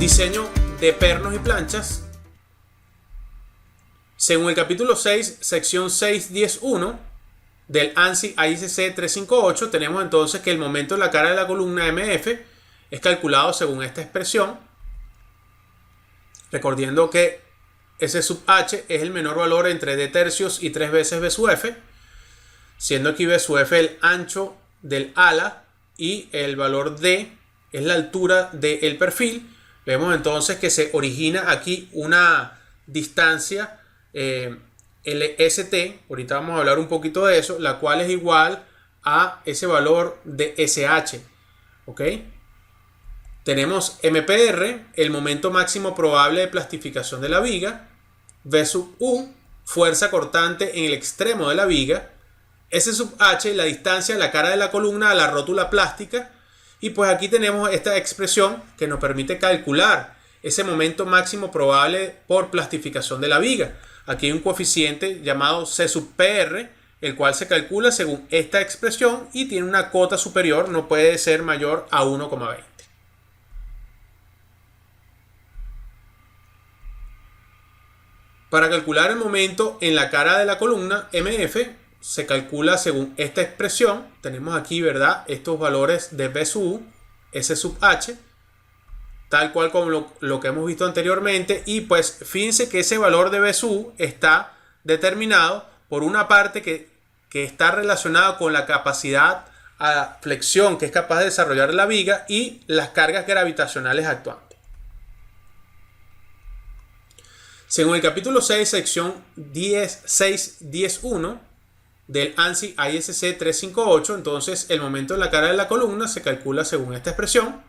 Diseño de pernos y planchas. Según el capítulo 6, sección 6.10.1 del ANSI AICC 358, tenemos entonces que el momento en la cara de la columna MF es calculado según esta expresión, recordando que S sub H es el menor valor entre D tercios y 3 veces B sub F, siendo aquí B sub F el ancho del ala y el valor D es la altura del perfil. Vemos entonces que se origina aquí una distancia LST, ahorita vamos a hablar un poquito de eso, la cual es igual a ese valor de SH, ¿ok? Tenemos MPR, el momento máximo probable de plastificación de la viga, V sub U, fuerza cortante en el extremo de la viga, S sub H, la distancia de la cara de la columna a la rótula plástica, y pues aquí tenemos esta expresión que nos permite calcular ese momento máximo probable por plastificación de la viga. Aquí hay un coeficiente llamado C sub PR, el cual se calcula según esta expresión y tiene una cota superior, no puede ser mayor a 1,20. Para calcular el momento en la cara de la columna MF, se calcula según esta expresión. Tenemos aquí, ¿verdad?, estos valores de V sub U, S sub H, tal cual como lo que hemos visto anteriormente. Y pues fíjense que ese valor de V sub U está determinado por una parte que está relacionada con la capacidad a flexión que es capaz de desarrollar la viga y las cargas gravitacionales actuantes. Según el capítulo 6, sección 6.10.1 del ANSI AISC 358, entonces el momento en la cara de la columna se calcula según esta expresión.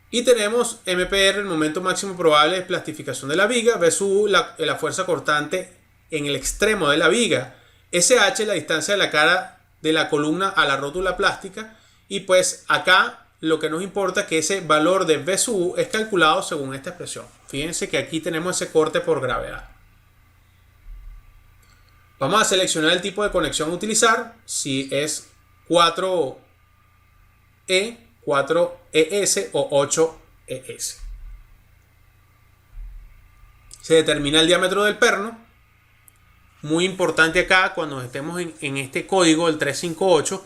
Y tenemos MPR, el momento máximo probable de plastificación de la viga, V sub U, la fuerza cortante en el extremo de la viga, SH, la distancia de la cara de la columna a la rótula plástica, y pues acá lo que nos importa es que ese valor de V sub U es calculado según esta expresión. Fíjense que aquí tenemos ese corte por gravedad. Vamos a seleccionar el tipo de conexión a utilizar, si es 4E, 4ES o 8ES. Se determina el diámetro del perno. Muy importante acá cuando estemos en este código, el 358,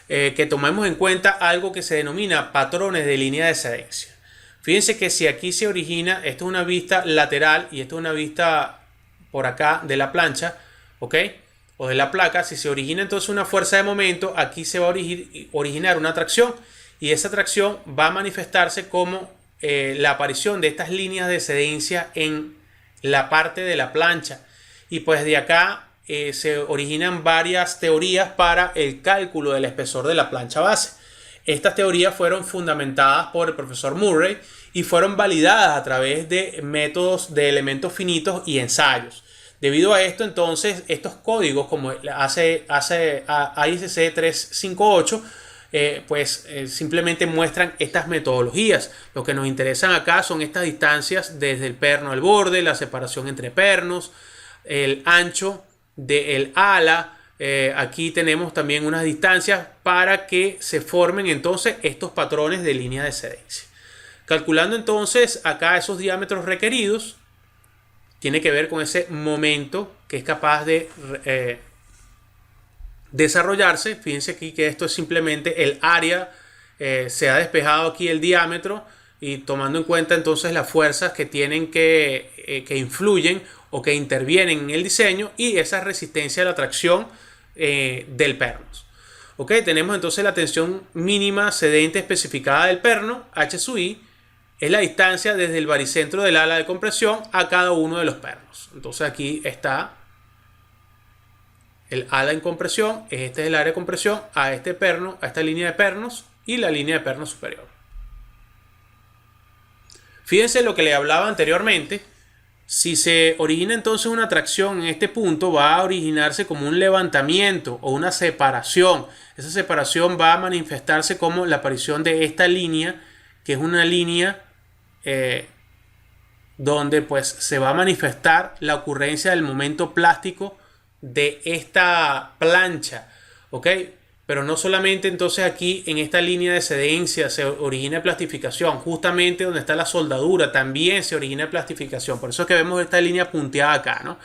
que tomemos en cuenta algo que se denomina patrones de línea de cedencia. Fíjense que si aquí se origina, esto es una vista lateral y esto es una vista por acá de la plancha, ¿ok?, o de la placa. Si se origina entonces una fuerza de momento, aquí se va a originar una tracción, y esa tracción va a manifestarse como la aparición de estas líneas de cedencia en la parte de la plancha. Y pues de acá se originan varias teorías para el cálculo del espesor de la plancha base. Estas teorías fueron fundamentadas por el profesor Murray y fueron validadas a través de métodos de elementos finitos y ensayos. Debido a esto, entonces, estos códigos como hace AICC 358, simplemente muestran estas metodologías. Lo que nos interesan acá son estas distancias desde el perno al borde, la separación entre pernos, el ancho del ala. Aquí tenemos también unas distancias para que se formen entonces estos patrones de línea de cedencia. Calculando entonces acá esos diámetros requeridos, tiene que ver con ese momento que es capaz de desarrollarse. Fíjense aquí que esto es simplemente el área, se ha despejado aquí el diámetro, y tomando en cuenta entonces las fuerzas que tienen que influyen o que intervienen en el diseño, y esa resistencia a la tracción del perno. Ok, tenemos entonces la tensión mínima cedente especificada del perno, H sub I, es la distancia desde el baricentro del ala de compresión a cada uno de los pernos. Entonces aquí está el ala en compresión, este es el área de compresión, a este perno, a esta línea de pernos y la línea de perno superior. Fíjense lo que le hablaba anteriormente. Si se origina entonces una tracción en este punto, va a originarse como un levantamiento o una separación. Esa separación va a manifestarse como la aparición de esta línea, que es una línea donde pues se va a manifestar la ocurrencia del momento plástico de esta plancha, ¿ok? Pero no solamente entonces aquí en esta línea de cedencia se origina plastificación, justamente donde está la soldadura también se origina plastificación. Por eso es que vemos esta línea punteada acá, ¿no?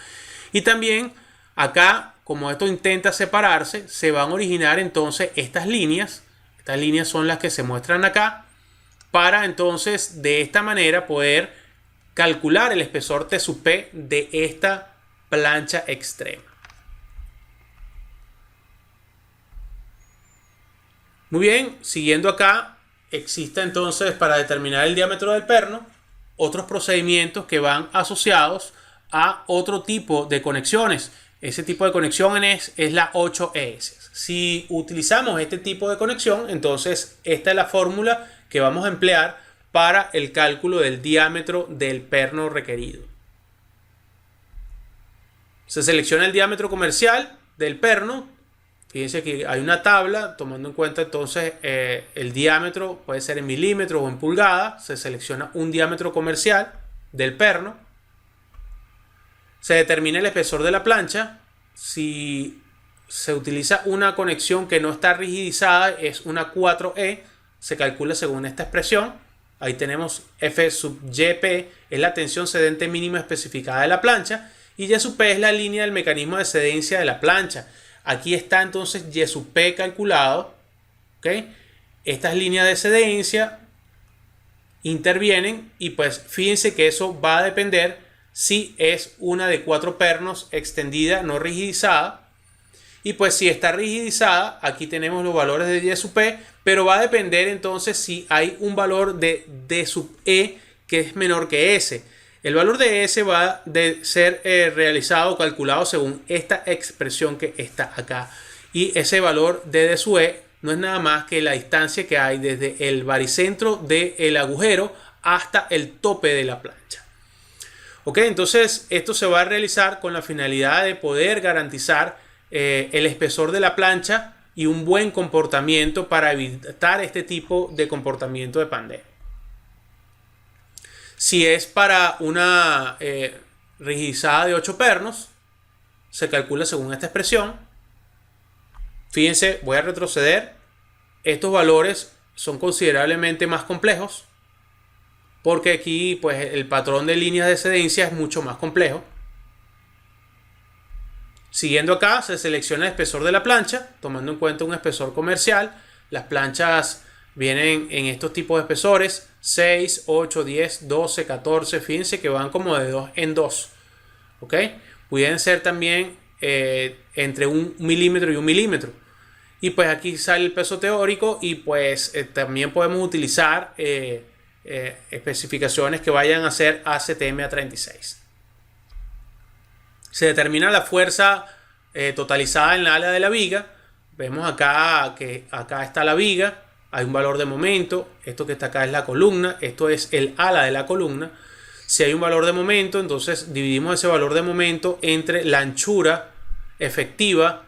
Y también acá, como esto intenta separarse, se van a originar entonces estas líneas. Estas líneas son las que se muestran acá, para entonces de esta manera poder calcular el espesor T sub P de esta plancha extrema. Muy bien, siguiendo acá, existe entonces para determinar el diámetro del perno otros procedimientos que van asociados a otro tipo de conexiones. Ese tipo de conexiones es la 8ES. Si utilizamos este tipo de conexión, entonces esta es la fórmula que vamos a emplear para el cálculo del diámetro del perno requerido. Se selecciona el diámetro comercial del perno. Fíjense que hay una tabla tomando en cuenta entonces el diámetro, puede ser en milímetros o en pulgadas. Se selecciona un diámetro comercial del perno. Se determina el espesor de la plancha. Si se utiliza una conexión que no está rigidizada, es una 4E, se calcula según esta expresión. Ahí tenemos F sub YP, es la tensión cedente mínima especificada de la plancha, y Y sub P es la línea del mecanismo de cedencia de la plancha. Aquí está entonces Y sub P calculado. ¿Okay? Estas líneas de cedencia intervienen y pues fíjense que eso va a depender si es una de 4 pernos extendida, no rigidizada. Y pues si está rigidizada, aquí tenemos los valores de Y sub P, pero va a depender entonces si hay un valor de D sub E que es menor que S. El valor de S va a ser realizado o calculado según esta expresión que está acá. Y ese valor de D sub E no es nada más que la distancia que hay desde el baricentro del agujero hasta el tope de la plancha. Ok, entonces esto se va a realizar con la finalidad de poder garantizar el espesor de la plancha y un buen comportamiento para evitar este tipo de comportamiento de pandero. Si es para una rigidizada de 8 pernos, se calcula según esta expresión. Fíjense, voy a retroceder. Estos valores son considerablemente más complejos porque aquí pues, el patrón de líneas de cedencia es mucho más complejo. Siguiendo acá, se selecciona el espesor de la plancha, tomando en cuenta un espesor comercial. Las planchas vienen en estos tipos de espesores, 6, 8, 10, 12, 14. Fíjense que van como de 2 en 2. ¿Ok? Pueden ser también entre 1 milímetro y 1 milímetro. Y pues aquí sale el peso teórico y pues también podemos utilizar especificaciones que vayan a ser ACTM A36. Se determina la fuerza totalizada en la ala de la viga. Vemos acá que acá está la viga. Hay un valor de momento. Esto que está acá es la columna. Esto es el ala de la columna. Si hay un valor de momento, entonces dividimos ese valor de momento entre la anchura efectiva.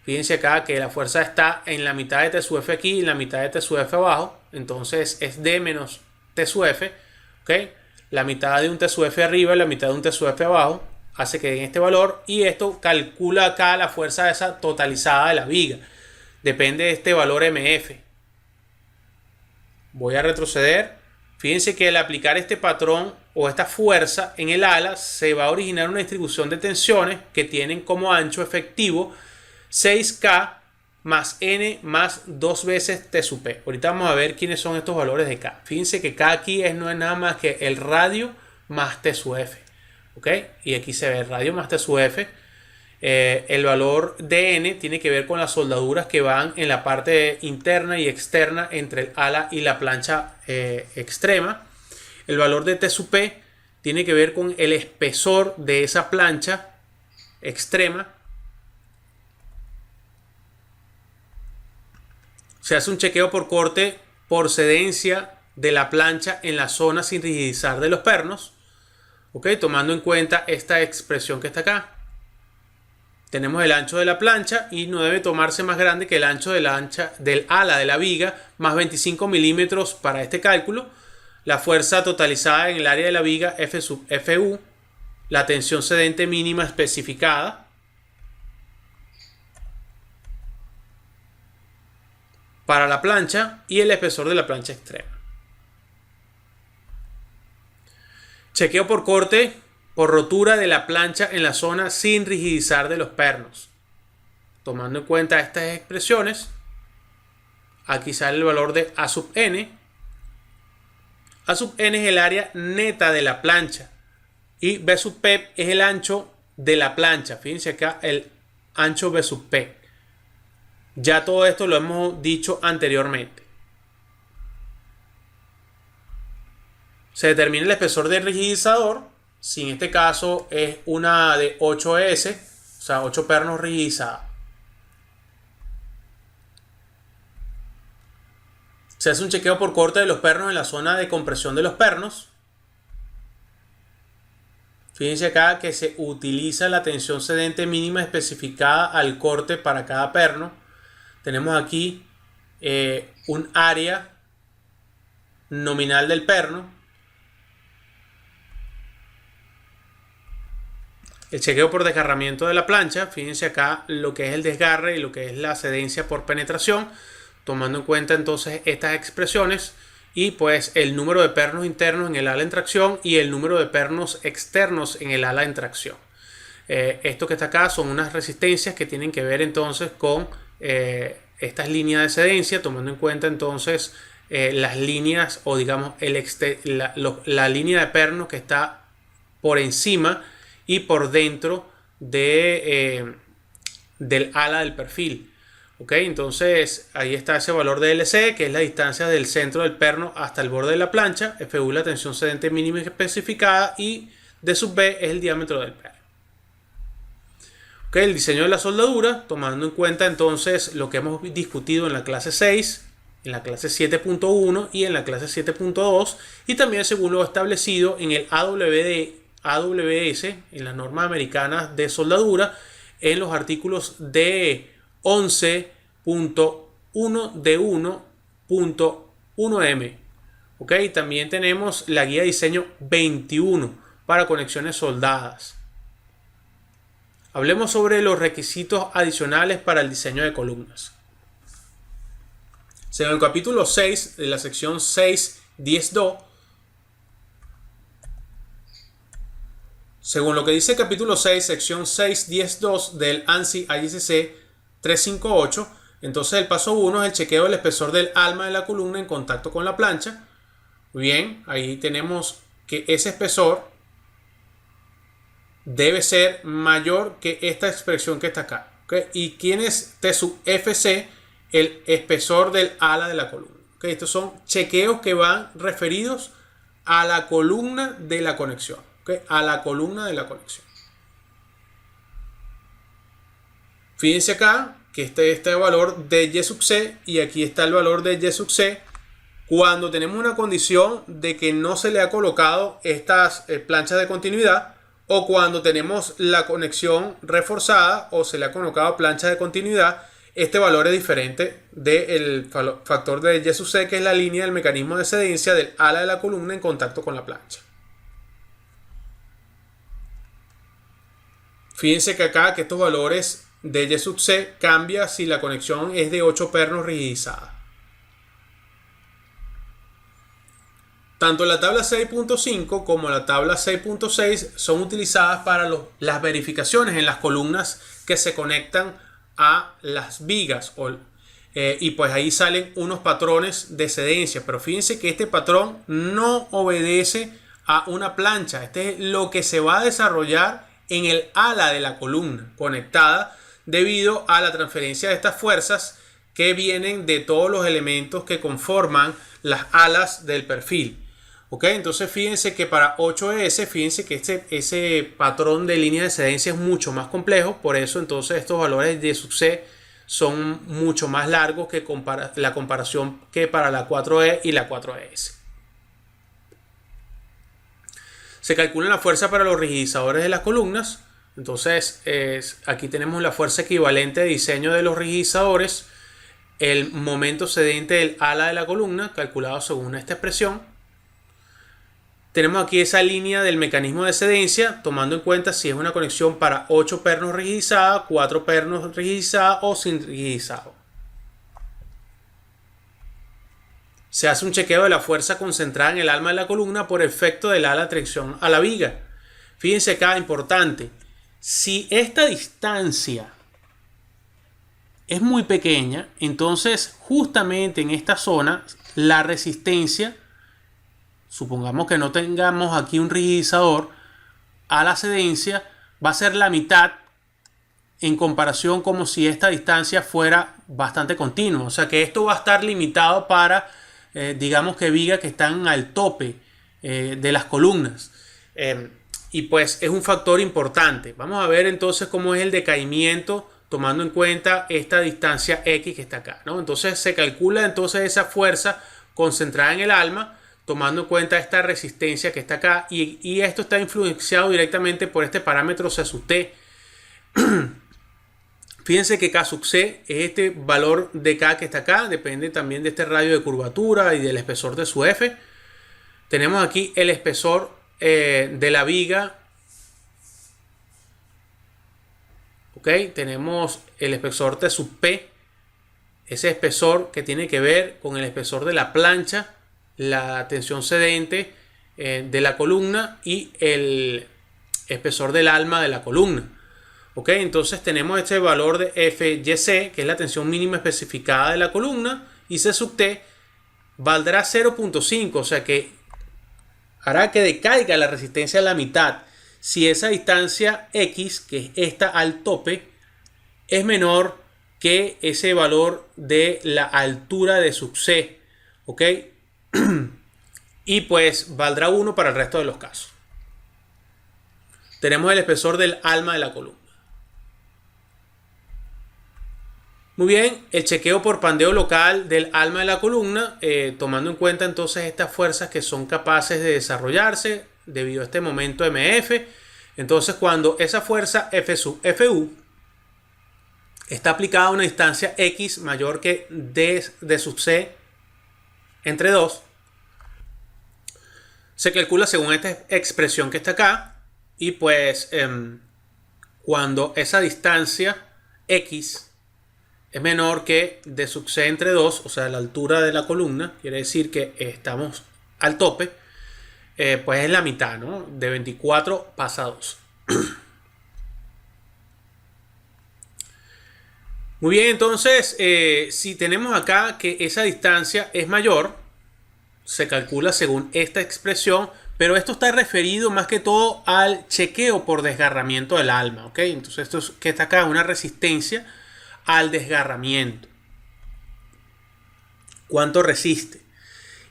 Fíjense acá que la fuerza está en la mitad de T sub F aquí y en la mitad de T sub F abajo. Entonces es D menos T sub F. ¿Okay? La mitad de un T sub F arriba y la mitad de un T sub F abajo hace que den este valor. Y esto calcula acá la fuerza esa totalizada de la viga. Depende de este valor MF. Voy a retroceder. Fíjense que al aplicar este patrón o esta fuerza en el ala se va a originar una distribución de tensiones que tienen como ancho efectivo 6K más N más 2 veces T sub P. Ahorita vamos a ver quiénes son estos valores de K. Fíjense que K aquí no es nada más que el radio más T sub F. ¿Ok? Y aquí se ve el radio más T sub F. El valor de N tiene que ver con las soldaduras que van en la parte interna y externa entre el ala y la plancha extrema. El valor de T sub P tiene que ver con el espesor de esa plancha extrema. Se hace un chequeo por corte por cedencia de la plancha en la zona sin rigidizar de los pernos. ¿Ok? Tomando en cuenta esta expresión que está acá. Tenemos el ancho de la plancha y no debe tomarse más grande que el ancho del ala de la viga más 25 milímetros para este cálculo. La fuerza totalizada en el área de la viga F sub FU. La tensión cedente mínima especificada. para la plancha y el espesor de la plancha extrema. Chequeo por corte por rotura de la plancha en la zona sin rigidizar de los pernos. Tomando en cuenta estas expresiones, aquí sale el valor de A sub n. A sub n es el área neta de la plancha y B sub P es el ancho de la plancha. Fíjense acá el ancho B sub P. Ya todo esto lo hemos dicho anteriormente. Se determina el espesor del rigidizador. Si en este caso es una de 8S, o sea 8 pernos rigidizadas. Se hace un chequeo por corte de los pernos en la zona de compresión de los pernos. Fíjense acá que se utiliza la tensión cedente mínima especificada al corte para cada perno. Tenemos aquí un área nominal del perno. El chequeo por desgarramiento de la plancha. Fíjense acá lo que es el desgarre y lo que es la cedencia por penetración. Tomando en cuenta entonces estas expresiones y pues el número de pernos internos en el ala en tracción y el número de pernos externos en el ala en tracción. Esto que está acá son unas resistencias que tienen que ver entonces con estas líneas de cedencia, tomando en cuenta entonces las líneas o digamos la línea de pernos que está por encima y por dentro del ala del perfil. Ok, entonces ahí está ese valor de LC, que es la distancia del centro del perno hasta el borde de la plancha. FU la tensión cedente mínima especificada y D sub B es el diámetro del perno. Ok, el diseño de la soldadura, tomando en cuenta entonces lo que hemos discutido en la clase 6, en la clase 7.1 y en la clase 7.2 y también según lo establecido en el AWS, en las normas americanas de soldadura, en los artículos de 11.1 de 1.1m. Ok, también tenemos la guía de diseño 21 para conexiones soldadas. Hablemos sobre los requisitos adicionales para el diseño de columnas. Según el capítulo 6 de la sección 6.10.2, según lo que dice el capítulo 6, sección 6.10.2 del ANSI ISC 358, entonces el paso 1 es el chequeo del espesor del alma de la columna en contacto con la plancha. Muy bien, ahí tenemos que ese espesor debe ser mayor que esta expresión que está acá. ¿Okay? ¿Y quién es T sub FC? El espesor del ala de la columna. ¿Okay? Estos son chequeos que van referidos a la columna de la conexión. ¿Okay? A la columna de la conexión. Fíjense acá que este valor de Y sub C y aquí está el valor de Y sub C cuando tenemos una condición de que no se le ha colocado estas planchas de continuidad o cuando tenemos la conexión reforzada o se le ha colocado planchas de continuidad. Este valor es diferente del factor de Y sub C, que es la línea del mecanismo de cedencia del ala de la columna en contacto con la plancha. Fíjense que acá que estos valores de Y sub C cambia si la conexión es de 8 pernos rigidizada. Tanto la tabla 6.5 como la tabla 6.6 son utilizadas para las verificaciones en las columnas que se conectan a las vigas y pues ahí salen unos patrones de cedencia, pero fíjense que este patrón no obedece a una plancha. Este es lo que se va a desarrollar en el ala de la columna conectada debido a la transferencia de estas fuerzas que vienen de todos los elementos que conforman las alas del perfil. Ok, entonces fíjense que para 8S, fíjense que ese patrón de línea de cedencia es mucho más complejo, por eso entonces estos valores de sub C son mucho más largos que la comparación que para la 4E y la 4S. Se calcula la fuerza para los rigidizadores de las columnas. Entonces aquí tenemos la fuerza equivalente de diseño de los rigidizadores, el momento cedente del ala de la columna calculado según esta expresión. Tenemos aquí esa línea del mecanismo de cedencia, tomando en cuenta si es una conexión para 8 pernos rigidizada, 4 pernos rigidizados o sin rigidizado. Se hace un chequeo de la fuerza concentrada en el alma de la columna por efecto del ala de tracción a la viga. Fíjense acá, importante. Si esta distancia es muy pequeña, entonces justamente en esta zona la resistencia, supongamos que no tengamos aquí un rigidizador, a la cedencia va a ser la mitad en comparación como si esta distancia fuera bastante continua. O sea que esto va a estar limitado para, digamos que vigas que están al tope de las columnas. Y pues es un factor importante. Vamos a ver entonces cómo es el decaimiento tomando en cuenta esta distancia X que está acá, ¿no? Entonces se calcula entonces esa fuerza concentrada en el alma tomando en cuenta esta resistencia que está acá y esto está influenciado directamente por este parámetro C sub T. Fíjense que K sub C es este valor de K que está acá, depende también de este radio de curvatura y del espesor de su F. Tenemos aquí el espesor de la viga. Ok, tenemos el espesor T sub P, ese espesor que tiene que ver con el espesor de la plancha, la tensión cedente de la columna y el espesor del alma de la columna. Ok, entonces tenemos este valor de FYC, que es la tensión mínima especificada de la columna, y C sub T valdrá 0.5, o sea que hará que decaiga la resistencia a la mitad si esa distancia X, que es esta al tope, es menor que ese valor de la altura de sub C. ¿Ok? Y pues valdrá 1 para el resto de los casos. Tenemos el espesor del alma de la columna. Muy bien, el chequeo por pandeo local del alma de la columna, tomando en cuenta entonces estas fuerzas que son capaces de desarrollarse debido a este momento MF. Entonces cuando esa fuerza F sub FU está aplicada a una distancia X mayor que D de sub C entre 2, se calcula según esta expresión que está acá. Y pues cuando esa distancia X es menor que D sub C entre 2, o sea la altura de la columna, quiere decir que estamos al tope, pues es la mitad, ¿no? De 24 pasa a 2. Muy bien, entonces si tenemos acá que esa distancia es mayor, se calcula según esta expresión, pero esto está referido más que todo al chequeo por desgarramiento del alma, ¿ok? Entonces esto es, que está acá, una resistencia al desgarramiento. ¿Cuánto resiste?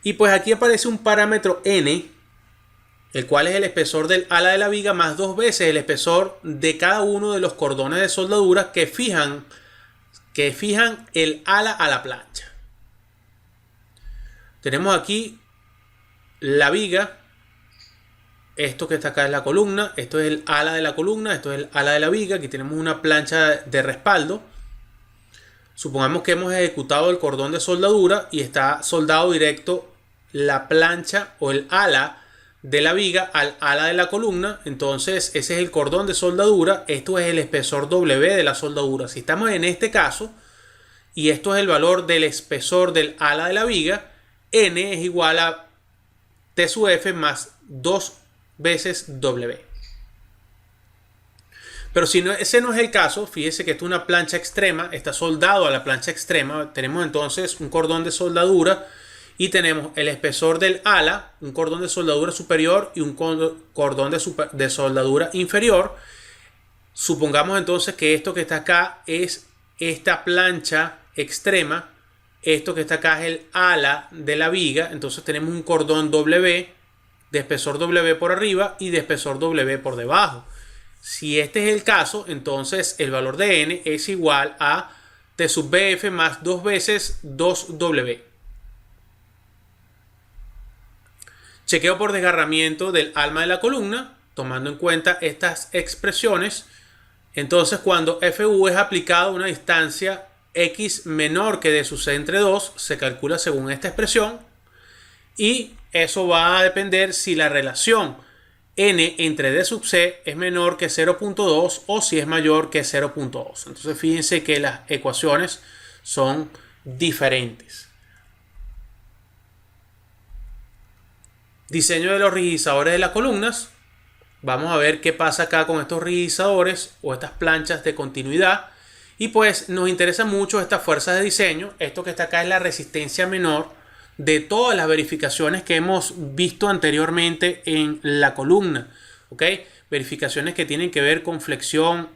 Y pues aquí aparece un parámetro N, el cual es el espesor del ala de la viga más 2 veces el espesor de cada uno de los cordones de soldadura que fijan el ala a la plancha. Tenemos aquí la viga, esto que está acá es la columna, esto es el ala de la columna, esto es el ala de la viga, aquí tenemos una plancha de respaldo. Supongamos que hemos ejecutado el cordón de soldadura y está soldado directo la plancha o el ala de la viga al ala de la columna. Entonces ese es el cordón de soldadura, esto es el espesor W de la soldadura. Si estamos en este caso y esto es el valor del espesor del ala de la viga, N es igual a T sub F más 2 veces W. Pero si no, ese no es el caso, fíjese que esto es una plancha extrema, está soldado a la plancha extrema. Tenemos entonces un cordón de soldadura y tenemos el espesor del ala, un cordón de soldadura superior y un cordón de soldadura inferior. Supongamos entonces que esto que está acá es esta plancha extrema, esto que está acá es el ala de la viga, entonces tenemos un cordón W de espesor W por arriba y de espesor W por debajo. Si este es el caso, entonces el valor de N es igual a T sub BF más 2 veces 2W. Chequeo por desgarramiento del alma de la columna, tomando en cuenta estas expresiones. Entonces cuando FU es aplicado a una distancia X menor que D sub C entre 2, se calcula según esta expresión. Y eso va a depender si la relación N entre D sub C es menor que 0.2 o si es mayor que 0.2. Entonces fíjense que las ecuaciones son diferentes. Diseño de los rigidizadores de las columnas. Vamos a ver qué pasa acá con estos rigidizadores o estas planchas de continuidad. Y pues nos interesa mucho estas fuerzas de diseño. Esto que está acá es la resistencia menor de todas las verificaciones que hemos visto anteriormente en la columna. ¿Ok? Verificaciones que tienen que ver con flexión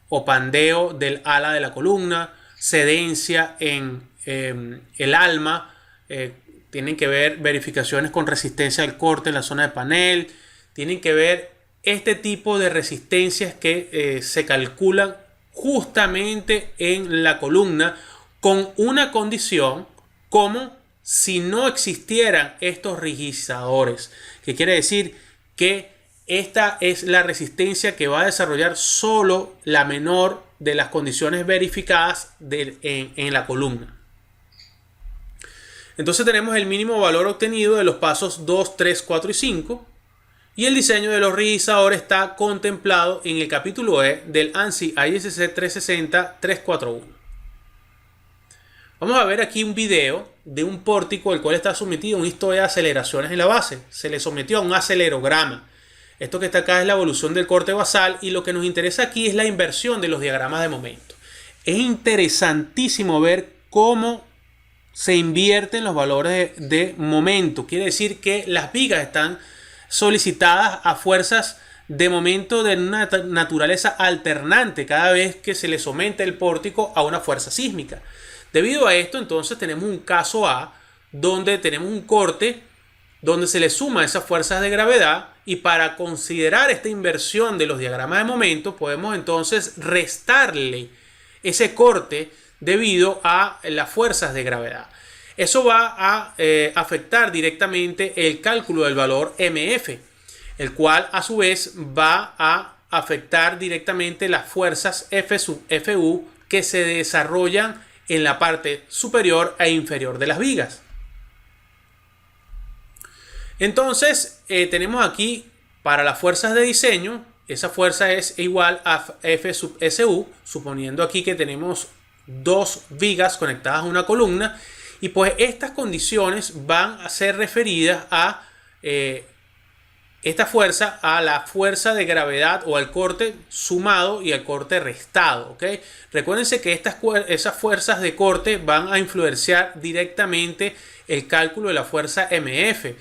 o pandeo del ala de la columna, cedencia en el alma, tienen que ver verificaciones con resistencia al corte en la zona de panel, tienen que ver este tipo de resistencias que se calculan justamente en la columna con una condición como si no existieran estos rigidizadores, que quiere decir que esta es la resistencia que va a desarrollar solo la menor de las condiciones verificadas en la columna. Entonces tenemos el mínimo valor obtenido de los pasos 2, 3, 4 y 5. Y el diseño de los rigidizadores está contemplado en el capítulo E del ANSI ISC 360-341. Vamos a ver aquí un video de un pórtico el cual está sometido a una historia de aceleraciones en la base. Se le sometió a un acelerograma. Esto que está acá es la evolución del corte basal y lo que nos interesa aquí es la inversión de los diagramas de momento. Es interesantísimo ver cómo se invierten los valores de momento. Quiere decir que las vigas están solicitadas a fuerzas de momento de una naturaleza alternante cada vez que se le somete el pórtico a una fuerza sísmica. Debido a esto, entonces tenemos un caso A donde tenemos un corte donde se le suma esas fuerzas de gravedad, y para considerar esta inversión de los diagramas de momento podemos entonces restarle ese corte debido a las fuerzas de gravedad. Eso va a afectar directamente el cálculo del valor MF, el cual a su vez va a afectar directamente las fuerzas F sub FU que se desarrollan en la parte superior e inferior de las vigas. Entonces tenemos aquí para las fuerzas de diseño, esa fuerza es igual a F sub SU, suponiendo aquí que tenemos dos vigas conectadas a una columna, y pues estas condiciones van a ser referidas a esta fuerza, a la fuerza de gravedad o al corte sumado y al corte restado. ¿Okay? Recuérdense que esas fuerzas de corte van a influenciar directamente el cálculo de la fuerza MF.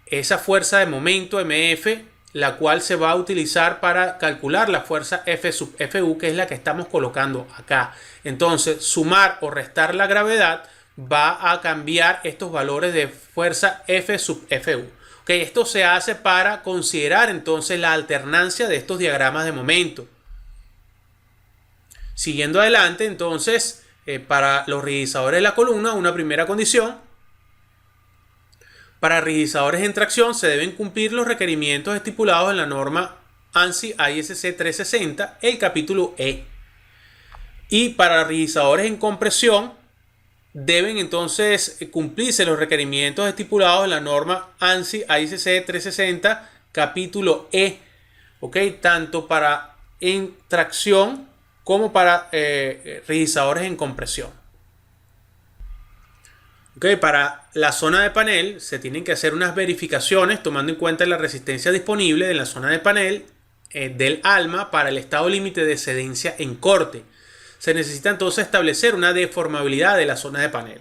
Esa fuerza de momento MF, la cual se va a utilizar para calcular la fuerza F sub FU, que es la que estamos colocando acá. Entonces, sumar o restar la gravedad va a cambiar estos valores de fuerza F sub FU. Okay, esto se hace para considerar entonces la alternancia de estos diagramas de momento. Siguiendo adelante, entonces, para los rigidizadores de la columna, una primera condición. Para rigidizadores en tracción se deben cumplir los requerimientos estipulados en la norma ANSI ISC 360, el capítulo E. Y para rigidizadores en compresión deben entonces cumplirse los requerimientos estipulados en la norma ANSI ISC 360, capítulo E. ¿Ok? Tanto para en tracción como para rigidizadores en compresión. Okay, para la zona de panel se tienen que hacer unas verificaciones tomando en cuenta la resistencia disponible de la zona de panel del alma para el estado límite de cedencia en corte. Se necesita entonces establecer una deformabilidad de la zona de panel.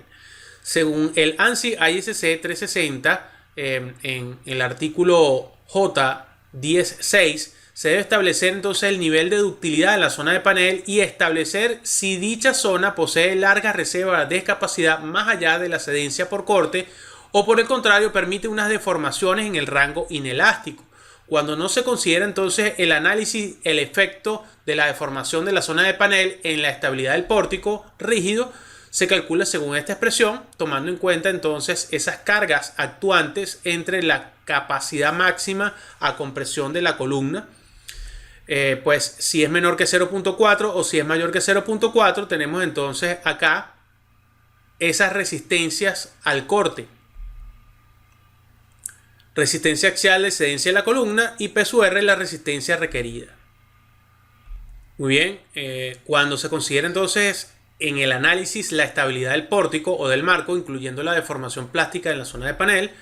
Según el ANSI ISC 360, en el artículo J10.6, se debe establecer entonces el nivel de ductilidad de la zona de panel y establecer si dicha zona posee largas reservas de capacidad más allá de la cedencia por corte o por el contrario permite unas deformaciones en el rango inelástico. Cuando no se considera entonces el análisis, el efecto de la deformación de la zona de panel en la estabilidad del pórtico rígido, se calcula según esta expresión, tomando en cuenta entonces esas cargas actuantes entre la capacidad máxima a compresión de la columna. Pues si es menor que 0.4 o si es mayor que 0.4, tenemos entonces acá esas resistencias al corte. Resistencia axial de cedencia de la columna y P sub R la resistencia requerida. Muy bien, cuando se considera entonces en el análisis la estabilidad del pórtico o del marco, incluyendo la deformación plástica en la zona de panel,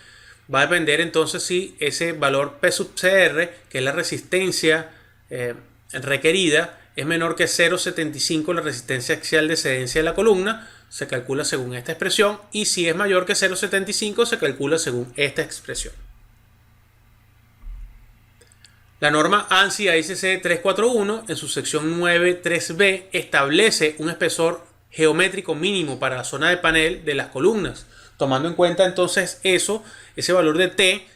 Va a depender entonces si ese valor P sub CR, que es la resistencia requerida, es menor que 0,75 la resistencia axial de cedencia de la columna, se calcula según esta expresión, y si es mayor que 0,75 se calcula según esta expresión. La norma ANSI ASC 341 en su sección 9.3b establece un espesor geométrico mínimo para la zona de panel de las columnas. Tomando en cuenta entonces ese valor de T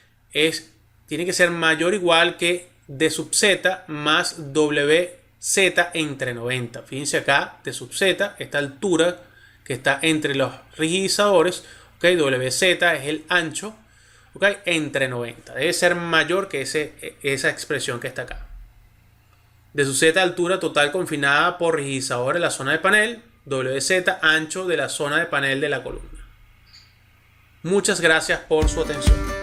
tiene que ser mayor o igual que D sub Z más WZ entre 90. Fíjense acá, D sub Z, esta altura que está entre los rigidizadores, ¿okay? WZ es el ancho, ¿okay? Entre 90. Debe ser mayor que esa expresión que está acá. D sub Z, altura total confinada por rigidizador en la zona de panel, WZ, ancho de la zona de panel de la columna. Muchas gracias por su atención.